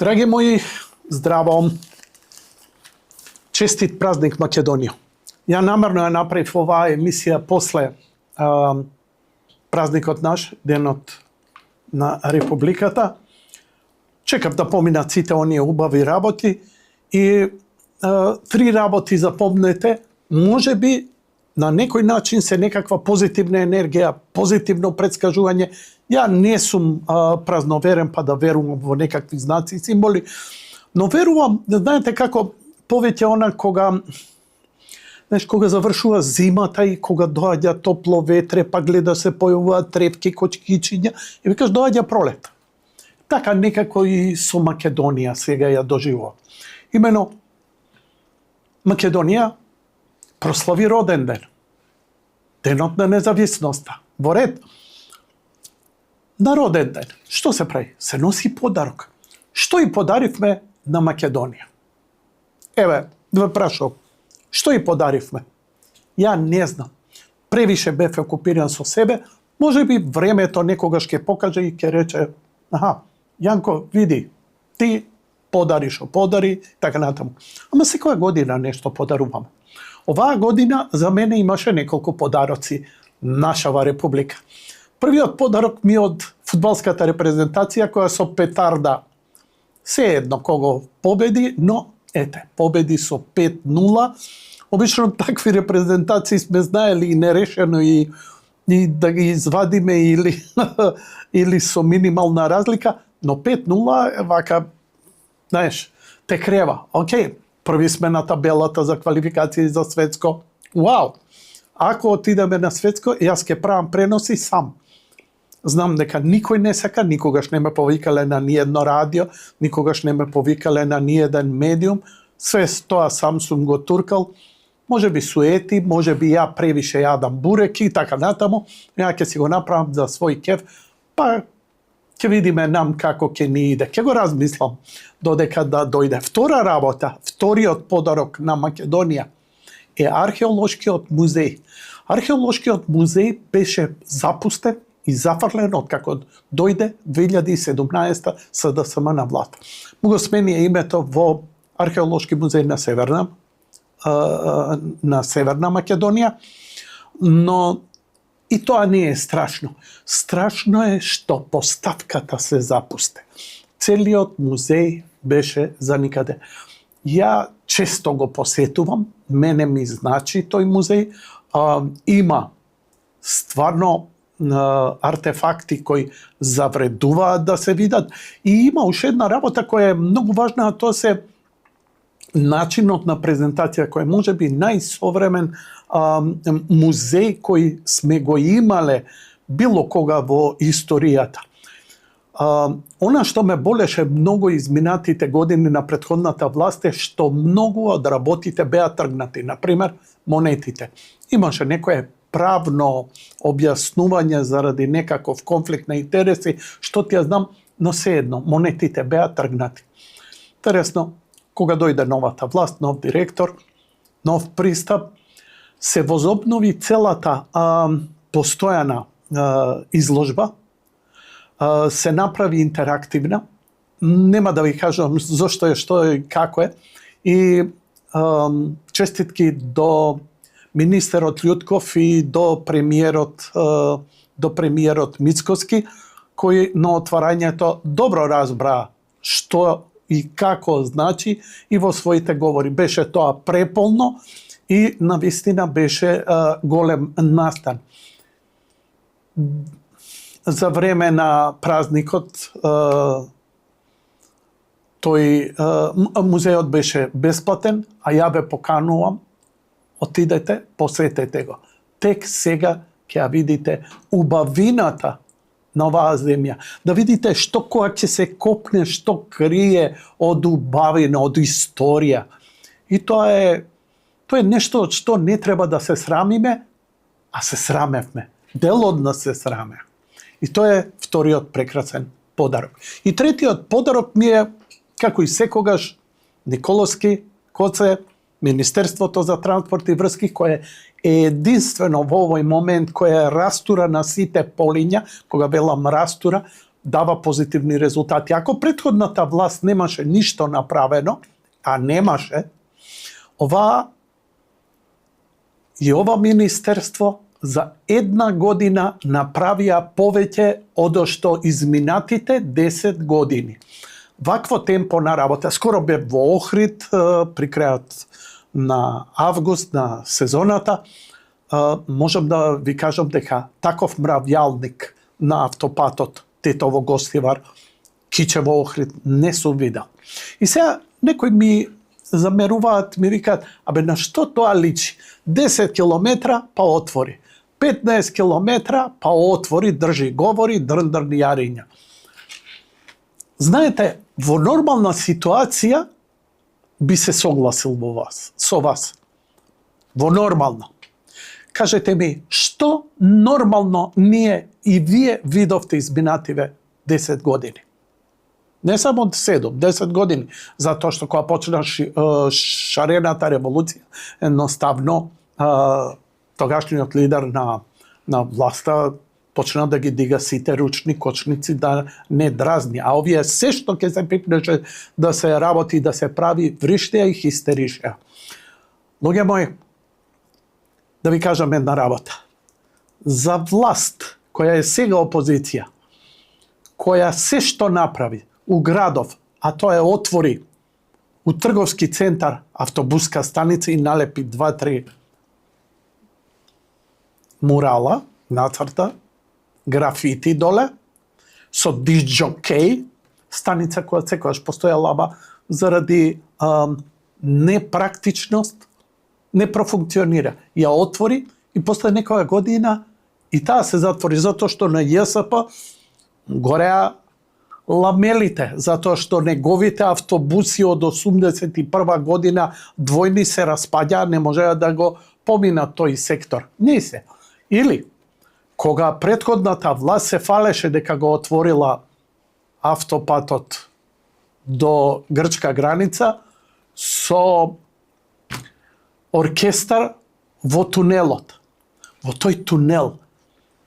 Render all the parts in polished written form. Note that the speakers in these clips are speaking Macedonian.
Драги мои, здраво! Честит празник Македонија. Ја намерно ја направив оваа емисија после празникот наш, денот на Републиката. Чекав да поминат сите оние убави работи и три работи запомнете, може би на некој начин се некаква позитивна енергија, позитивно предскажување. Ја не сум празноверен па да верувам во некакви знаци и символи, но верувам, знаете како повеќе она кога завршува зимата и кога доаѓа топло ветре, па гледа се појавуваат трепки, кочкичиња и викаш доаѓа пролет. Така некако и со Македонија сега ја доживува. Имено Македонија прослави роден ден. Денот на независноста. Во ред. На роден ден. Што се прави? Се носи подарок. Што и подаривме на Македонија? Еве, да ве прашам. Што и подаривме? Ја не знам. Превише бев окупиран со себе, може би времето некогаш ќе покаже и ќе рече: аха, Јанко, види, ти подари, така натаму. Ама секоја година нешто подаруваме. Оваа година за мене имаше неколку подароци нашава република. Првиот подарок ми од фудбалската репрезентација која со петарда се едно кого победи, но ете, победи со 5-0. Обично такви репрезентации сме знаели и нерешено и да ги извадиме или со минимална разлика, но 5-0 е вака, знаеш, те крева. Океј, први сме на табелата за квалификации за светско. Вау! Ако отидеме на светско, јас ќе правам преноси сам. Знам дека никој не сака, никогаш не ме повикале на ниедно радио, никогаш не ме повикале на ниеден медиум. Све тоа сам сум го туркал. Може би суети, може би ја превише јадам буреки и така натаму. Ја ќе си го направам за свој кеф, па ќе видиме нам како ќе ни иде. Ќе го размислам додека да дојде. Втора работа, вториот подарок на Македонија е археолошкиот музеј. Археолошкиот музеј беше запустен и зафрлен откако дојде 2017 СДСМ на власт. Му го смени името во Археолошки музеј на Северна Македонија, но и тоа не е страшно. Страшно е што поставката се запусте. Целиот музеј беше за никаде. Ја често го посетувам, мене ми значи тој музеј. Има стварно артефакти кои завредуваат да се видат. И има уште една работа која е многу важна, а тоа се начинот на презентација кој може би најсовремен музеј кој сме го имале било кога во историјата. Она што ме болеше многу изминатите години на претходната власт е што многу од работите беа тргнати. Например, монетите. Имаше некое правно објаснување заради некаков конфликт на интереси, што ти ја знам, но sejedno, монетите беа тргнати. Интересно, кога дојде новата власт, нов директор, нов пристап, се возобнови целата постојана изложба, се направи интерактивна, нема да ви кажам зошто е, што е, како е, и честитки до министерот Љутков и до премиерот Мицкоски, кој на отварањето добро разбра што и како значи и во своите говори. Беше тоа преполно и навистина беше голем настан. За време на празникот музејот беше бесплатен, а ја ве поканувам, отидете, посетете го. Тек сега ќе ја видите убавината на оваа земја. Да видите што кога ќе се копне, што крие од убавина, од историја. И тоа е нешто од што не треба да се срамиме, а се срамевме. Дел од нас се сраме. И тоа е вториот прекрасен подарок. И третиот подарок ми е, како и секогаш, Николовски, Коце, Министерството за транспорт и врски, кое е единствено во овој момент, кое растура на сите полиња, кога велам растура, дава позитивни резултати. Ако претходната власт немаше ништо направено, а немаше, ова министерство за една година направија повеќе од што изминатите 10 години. Вакво темпо на работа. Скоро бе во Охрид, при крајот на август, на сезоната. Можам да ви кажам дека таков мравјалник на автопатот Тетово Гостивар, Кичево Охрид не сум видел. И сега некои ми замеруваат, ми викаат, абе на што тоа личи? 10 километра па отвори. 15 километра па отвори, држи говори, дрндрни јариња. Знаете, во нормална ситуација би се согласил со вас. Во нормална. Кажете ми, што нормално ние и вие видовте изминативе 10 години? Не само 7, 10 години, затоа што кога почна шарената револуција, едноставно тогашниот лидер на власта почна да ги дига сите ручни кочници да не дразни. А овие се што ќе се пипнеше да се работи, да се прави, вриштеа и хистеришеа. Луѓе мои, да ви кажам една работа. За власт, која е сега опозиција, која се што направи у градов, а тоа е отвори у трговски центар автобуска станица и налепи 2-3 мурала, нацрта, графити доле, со дисџокеј, станица која секогаш постојала заради непрактичност, не профункционира. Ја отвори и после некоја година и таа се затвори, затоа што на ЈСП гореа ламелите, затоа што неговите автобуси од 81 година двојни се распаѓаа, не можеа да го поминат тој сектор. Не се. Или, кога претходната власт се фалеше дека го отворила автопатот до грчка граница со оркестар во тунелот. Во тој тунел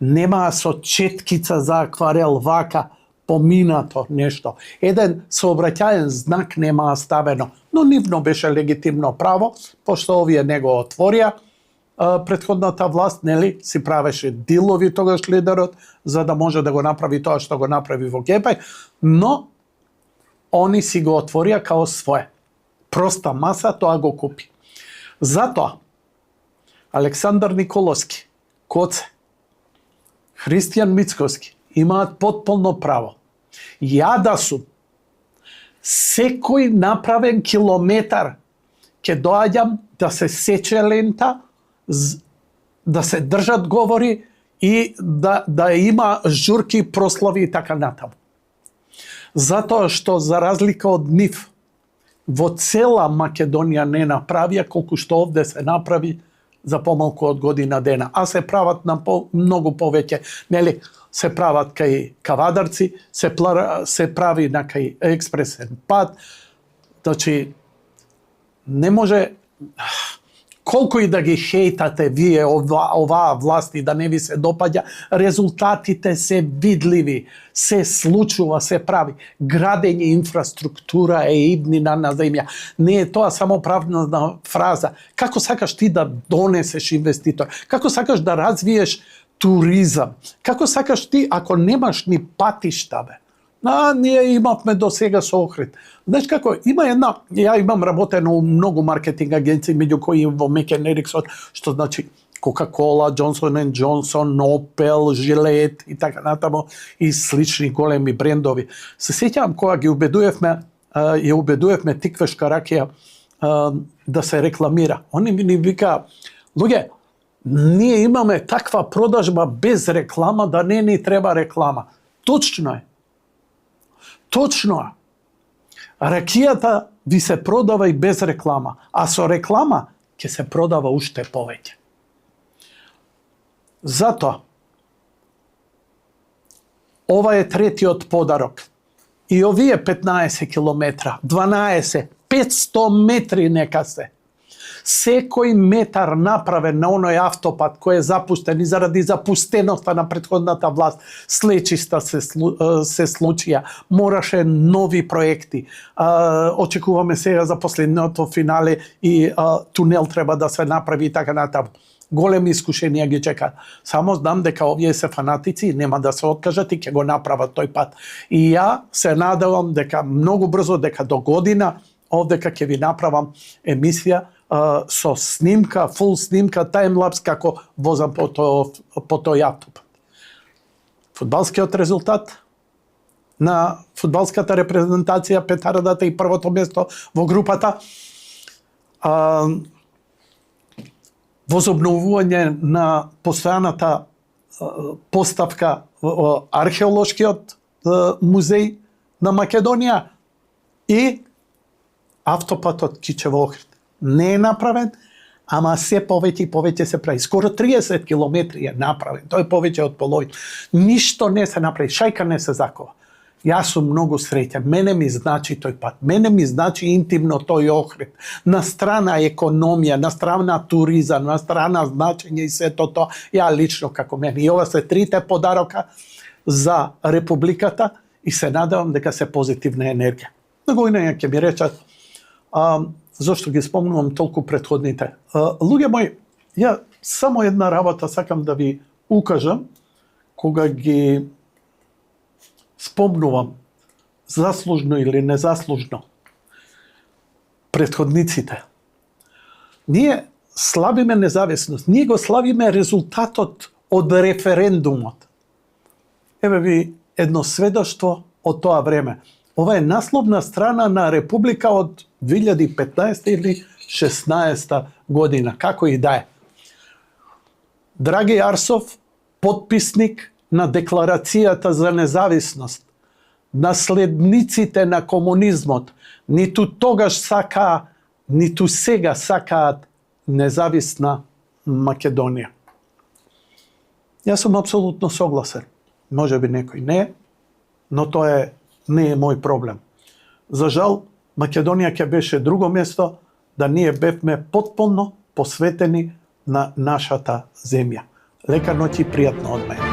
немаа со четкица за акварел вака поминато нешто. Еден сообраќаен знак немаа ставено, но нивно беше легитимно право, пошто овие не го отворија. Претходната власт, нели, си правеше дилови тогаш лидерот, за да може да го направи тоа што го направи во Гепај, но они си го отворија као свое. Проста маса тоа го купи. Затоа, Александар Николовски, Коце, Христијан Мицкоски имаат потполно право. Ја да сум секој направен километар ќе доаѓам да се сече лента, да се држат говори и да има журки, прослави и така натаму. Затоа што за разлика од нив, во цела Македонија не направија колку што овде се направи за помалку од година дена, а се прават на многу повеќе, нели, се прават кај Кавадарци, се прави на кај експресен пат. Значи, не може, колку и да ги хейтате вие оваа власт и да не ви се допаѓа, резултатите се видливи, се случува, се прави. Градење инфраструктура е иднина на земја. Не е тоа само правна фраза. Како сакаш ти да донесеш инвеститор? Како сакаш да развиеш туризам? Како сакаш ти, ако немаш ни патишта, бе? Ние имавме до сега со Охрид. Знаеш како, има една, ја имам работено у многу маркетинг агенции, меѓу кои во Мекен Ериксон, што значи Кока-Кола, Джонсон & Джонсон, Опел, Жилет и така натаму, и слични големи брендови. Се сеќавам кога ги убедувавме Тиквешка ракија да се рекламира. Они ми вика, луѓе, ние имаме таква продажба без реклама да не ни треба реклама. Точно е. Точно е. Ракијата ви се продава и без реклама, а со реклама ќе се продава уште повеќе. Затоа, ова е третиот подарок. И овие 15 километра, 12, 500 метри нека се. Секој метар направен на оној автопат кој е запуштен и заради запустеноста на претходната власт, слечиста се случија, мораше нови проекти. Очекуваме сега за последното финале и тунел треба да се направи и така натаму. Големи искушенија ги чекаат. Само знам дека овие се фанатици и нема да се откажат и ќе го направат тој пат. И ја се надевам дека многу брзо, дека до година овдека ќе ви направам емисија со снимка, фул снимка, таймлапс како возам по тој автопат. Фудбалскиот резултат на фудбалската репрезентација, петардата и првото место во групата, возобновување на постојаната поставка во археолошкиот музеј на Македонија и автопатот Кичево-Охрид. Не е направен, ама се повеќе и повеќе се прави. Скоро 30 километри е направен. Тој е повеќе од половина. Ништо не се направи, шајка не се закова. Јас сум многу среќен. Мене ми значи тој пат. Мене ми значи интимно тој Охрид. На страна економија, на страна туризам, на страна значење и сето тоа. Ја лично како мене. И ова се трите подарока за Републиката и се надевам дека се позитивна енергија. Многу инаќе ќе ми речат зошто ги спомнувам толку претходните. Луѓе мои, ја само една работа сакам да ви укажам кога ги спомнувам заслужно или незаслужно претходниците. Ние славиме независност, ние го славиме резултатот од референдумот. Еве ви едно сведоштво од тоа време. Ова е насловна страна на Република од 2015 или 16 година, како и да е. Драги Арсов, потписник на Декларацијата за независност, наследниците на комунизмот, ниту тогаш сакаа, ниту сега сакаат независна Македонија. Јас сум апсолутно согласен. Може би некој не, но тоа не е мој проблем. За жал, Македонија ќе беше друго место да ние бевме потполно посветени на нашата земја. Лека ноќ и пријатно од мене.